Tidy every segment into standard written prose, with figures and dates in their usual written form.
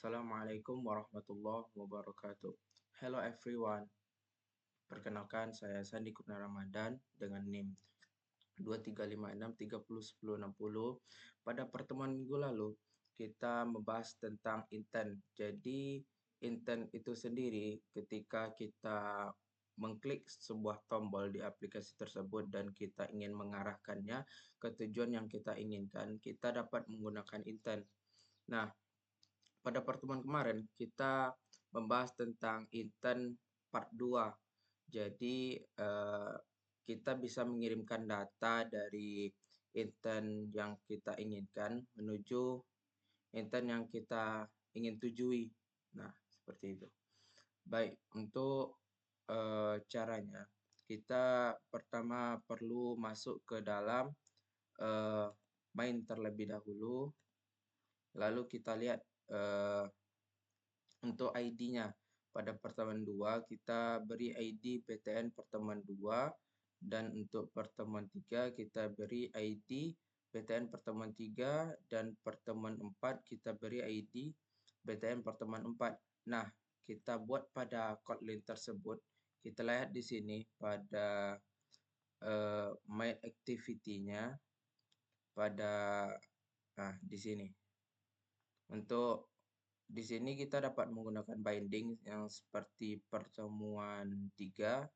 Assalamualaikum warahmatullahi wabarakatuh. Hello everyone. Perkenalkan saya Sandi Kurnia Ramadan dengan NIM 2356301060. Pada pertemuan minggu lalu kita membahas tentang intent. Jadi intent itu sendiri ketika kita mengklik sebuah tombol di aplikasi tersebut dan kita ingin mengarahkannya ke tujuan yang kita inginkan, kita dapat menggunakan intent. Nah, pada pertemuan kemarin kita membahas tentang intent part 2. Jadi kita bisa mengirimkan data dari intent yang kita inginkan menuju intent yang kita ingin tujui. Nah, seperti itu. Baik, untuk caranya kita pertama perlu masuk ke dalam main terlebih dahulu. Lalu kita lihat untuk ID-nya. Pada pertemuan 2 kita beri ID PTN pertemuan 2 dan untuk pertemuan 3 kita beri ID PTN pertemuan 3 dan pertemuan 4 kita beri ID PTN pertemuan 4. Nah, kita buat pada Kotlin tersebut. Kita lihat di sini pada main activity-nya pada di sini. Untuk di sini kita dapat menggunakan binding yang seperti pertemuan 3.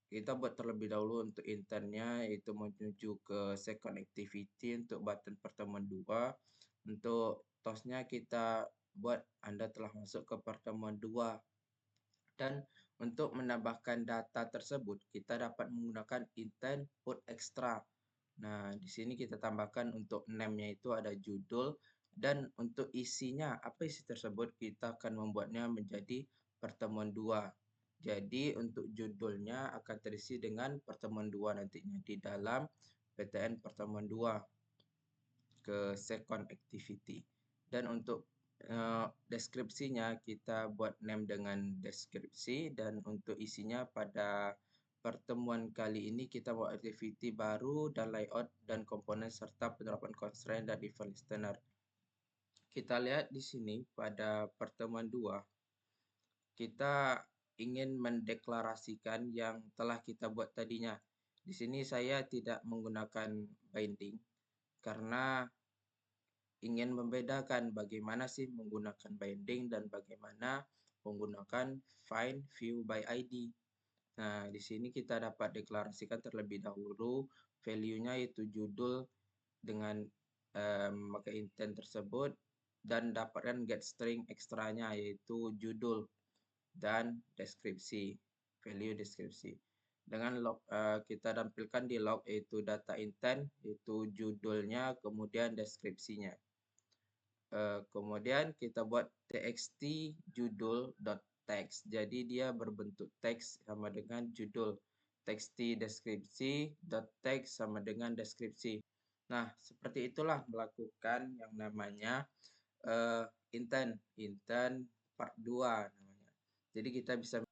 Kita buat terlebih dahulu untuk intentnya, yaitu menuju ke second activity untuk button pertemuan 2. Untuk toast-nya kita buat Anda telah masuk ke pertemuan 2. Dan untuk menambahkan data tersebut, kita dapat menggunakan intent put extra. Nah, di sini kita tambahkan untuk name-nya itu ada judul, dan untuk isinya, apa isi tersebut, kita akan membuatnya menjadi pertemuan 2. Jadi, untuk judulnya akan terisi dengan pertemuan 2 nantinya di dalam PTN pertemuan 2 ke second activity. Dan untuk deskripsinya kita buat name dengan deskripsi, dan untuk isinya pada pertemuan kali ini kita buat activity baru dan layout dan komponen serta penerapan constraint dan event listener. Kita lihat di sini pada pertemuan 2 kita ingin mendeklarasikan yang telah kita buat tadinya. Di sini saya tidak menggunakan binding karena ingin membedakan bagaimana sih menggunakan binding dan bagaimana menggunakan find view by ID. Nah, di sini kita dapat deklarasikan terlebih dahulu value-nya yaitu judul dengan memakai intent tersebut, dan dapatkan get string ekstranya yaitu judul dan deskripsi, value deskripsi. Dengan log kita tampilkan di log yaitu data intent, yaitu judulnya, kemudian deskripsinya. Kemudian kita buat txt judul.text. Jadi dia berbentuk teks sama dengan judul. Txt deskripsi.text sama dengan deskripsi. Nah, seperti itulah melakukan yang namanya intent part 2 namanya. Jadi kita bisa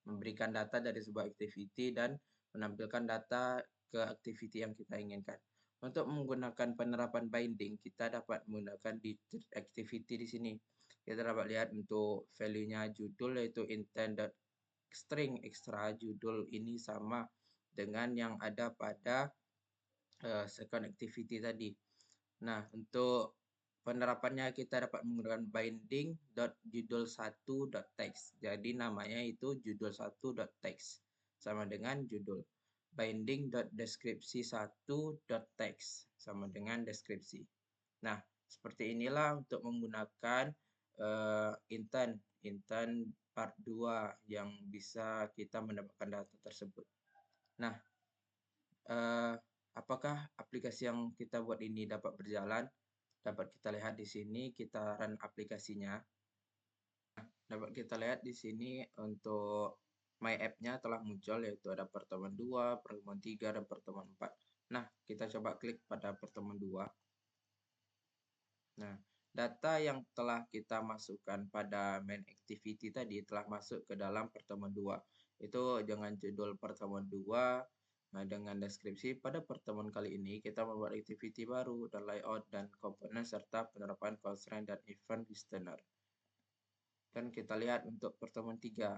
memberikan data dari sebuah activity dan menampilkan data ke activity yang kita inginkan. Untuk menggunakan penerapan binding, kita dapat menggunakan di activity di sini. Kita dapat lihat untuk value-nya judul yaitu intent.string extra judul ini sama dengan yang ada pada second activity tadi. Nah, untuk penerapannya kita dapat menggunakan binding.judul1.text. Jadi namanya itu judul1.text sama dengan judul. Binding.deskripsi1.text sama dengan deskripsi. Nah, seperti inilah untuk menggunakan intent part 2 yang bisa kita mendapatkan data tersebut. Nah, apakah aplikasi yang kita buat ini dapat berjalan? Dapat kita lihat di sini, kita run aplikasinya. Dapat kita lihat di sini untuk My App-nya telah muncul, yaitu ada pertemuan 2, pertemuan 3, dan pertemuan 4. Nah, kita coba klik pada pertemuan 2. Nah, data yang telah kita masukkan pada main activity tadi telah masuk ke dalam pertemuan 2. Itu dengan judul pertemuan 2, Nah, dengan deskripsi pada pertemuan kali ini kita membuat activity baru dan layout dan komponen serta penerapan constraint dan event listener. Dan kita lihat untuk pertemuan 3.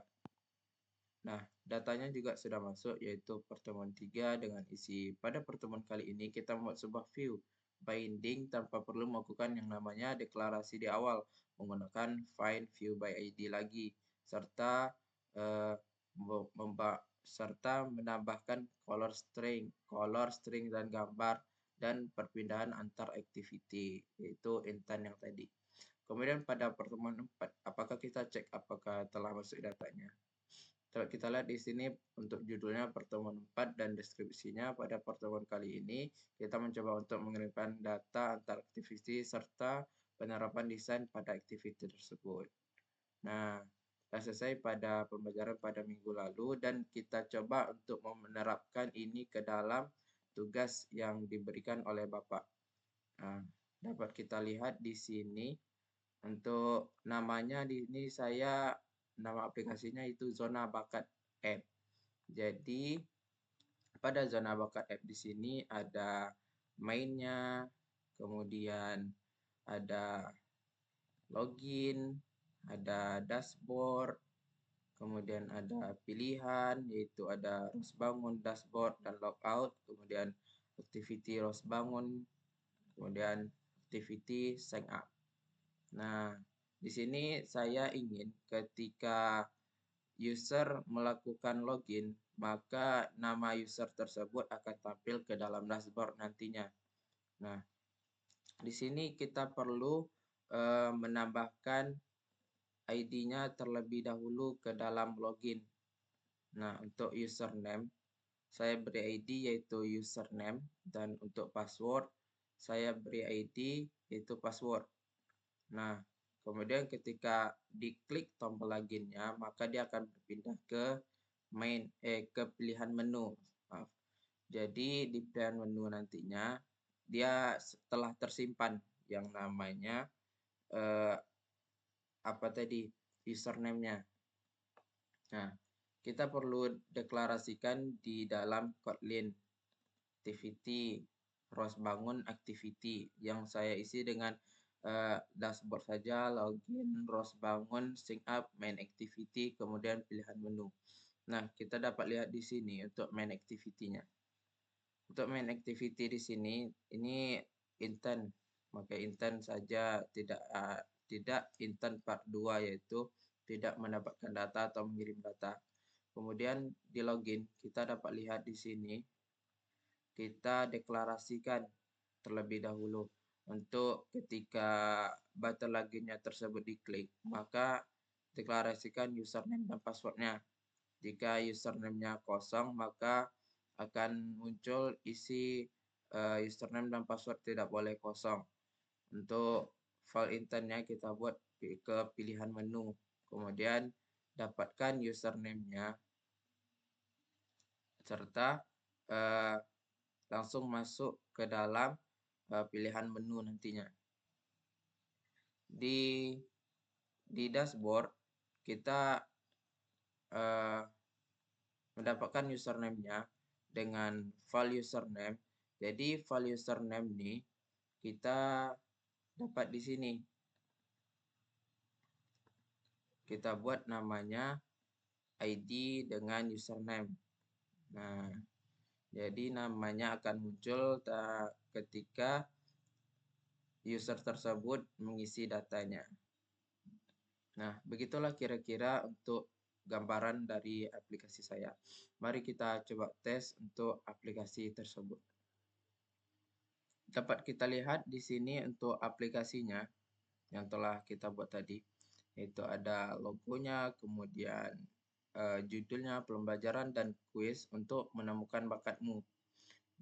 Nah, datanya juga sudah masuk yaitu pertemuan 3 dengan isi pada pertemuan kali ini kita membuat sebuah view binding tanpa perlu melakukan yang namanya deklarasi di awal menggunakan find view by ID lagi serta eh, serta menambahkan color string dan gambar dan perpindahan antar activity yaitu intent yang tadi. Kemudian pada pertemuan 4, apakah kita cek apakah telah masuk datanya? Kalau kita lihat di sini untuk judulnya pertemuan 4 dan deskripsinya pada pertemuan kali ini kita mencoba untuk mengirimkan data antar activity serta penerapan desain pada activity tersebut. Nah, sudah selesai pada pembelajaran pada minggu lalu dan kita coba untuk menerapkan ini ke dalam tugas yang diberikan oleh Bapak. Nah, dapat kita lihat di sini untuk namanya di ini nama aplikasinya itu Zona Bakat App. Jadi pada Zona Bakat App di sini ada mainnya, kemudian ada login, ada dashboard, kemudian ada pilihan yaitu ada Ros Bangun, dashboard dan logout, kemudian activity Ros Bangun, kemudian activity sign up. Nah, di sini saya ingin ketika user melakukan login, maka nama user tersebut akan tampil ke dalam dashboard nantinya. Nah, di sini kita perlu menambahkan ID-nya terlebih dahulu ke dalam login. Nah, untuk username, saya beri ID yaitu username dan untuk password, saya beri ID yaitu password. Nah, kemudian ketika diklik tombol loginnya, maka dia akan berpindah ke ke pilihan menu. Maaf. Jadi di pilihan menu nantinya dia setelah tersimpan yang namanya apa tadi username-nya. Nah, kita perlu deklarasikan di dalam Kotlin activity Ros Bangun activity yang saya isi dengan dashboard saja, login, Ros Bangun, sync up, main activity, kemudian pilihan menu. Nah, kita dapat lihat di sini untuk main activity-nya. Untuk main activity di sini, ini intent, maka intent saja tidak intent part 2 yaitu tidak mendapatkan data atau mengirim data. Kemudian di login, kita dapat lihat di sini kita deklarasikan terlebih dahulu untuk ketika button loginnya tersebut diklik, maka deklarasikan username dan passwordnya. Jika username-nya kosong, maka akan muncul isi username dan password tidak boleh kosong. Untuk file intentnya kita buat ke pilihan menu, kemudian dapatkan username-nya serta langsung masuk ke dalam pilihan menu nantinya. Di dashboard kita mendapatkan username-nya dengan file username. Jadi file username ini kita dapat di sini. Kita buat namanya ID dengan username. Nah, jadi namanya akan muncul ketika user tersebut mengisi datanya. Nah, begitulah kira-kira untuk gambaran dari aplikasi saya. Mari kita coba tes untuk aplikasi tersebut. Dapat kita lihat di sini untuk aplikasinya yang telah kita buat tadi, yaitu ada logonya, kemudian judulnya, pembelajaran, dan kuis untuk menemukan bakatmu.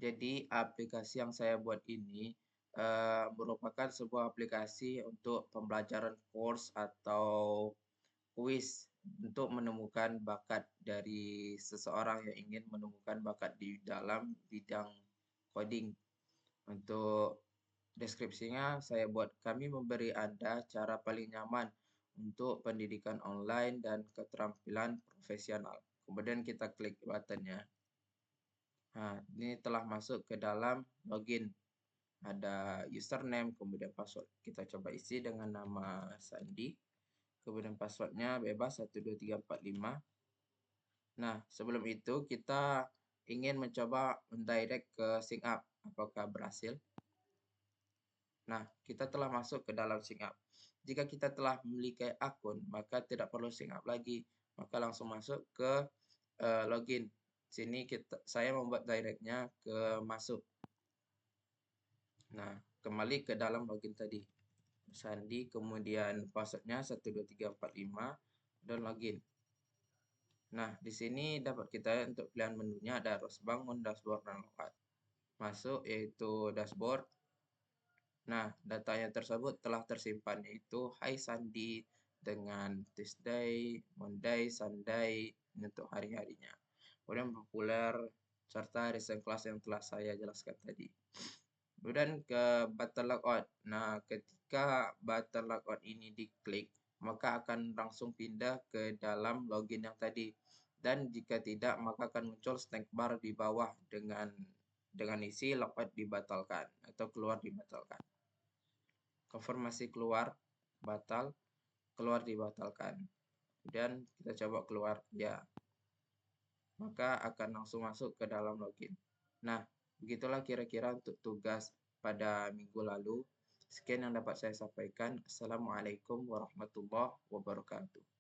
Jadi aplikasi yang saya buat ini merupakan sebuah aplikasi untuk pembelajaran course atau kuis untuk menemukan bakat dari seseorang yang ingin menemukan bakat di dalam bidang coding. Untuk deskripsinya saya buat kami memberi Anda cara paling nyaman untuk pendidikan online dan keterampilan profesional. Kemudian kita klik buttonnya. Nah, ini telah masuk ke dalam login. Ada username, kemudian password. Kita coba isi dengan nama Sandi. Kemudian passwordnya bebas 12345. Nah, sebelum itu kita ingin mencoba mendirect ke SyncUp. Apakah berhasil? Nah, kita telah masuk ke dalam SyncUp. Jika kita telah memiliki akun, maka tidak perlu SyncUp lagi. Maka langsung masuk ke login. Sini saya membuat directnya ke masuk. Nah, kembali ke dalam login tadi. Sandi, kemudian passwordnya 12345 dan login. Nah, di sini dapat kita untuk pilihan menunya ada harus bangun, dashboard, dan logout. Masuk yaitu dashboard. Nah, datanya tersebut telah tersimpan yaitu Hai Sandi dengan Tuesday, Monday, Sunday untuk hari-harinya. Kemudian populer serta recent class yang telah saya jelaskan tadi. Kemudian ke button logout. Nah, ketika button logout ini diklik, maka akan langsung pindah ke dalam login yang tadi. Dan jika tidak, maka akan muncul snack bar di bawah dengan isi logout dibatalkan atau keluar dibatalkan. Konfirmasi keluar, batal, keluar dibatalkan. Kemudian kita coba keluar, ya. Maka akan langsung masuk ke dalam login. Nah, begitulah kira-kira untuk tugas pada minggu lalu. Sekian yang dapat saya sampaikan. Assalamualaikum warahmatullahi wabarakatuh.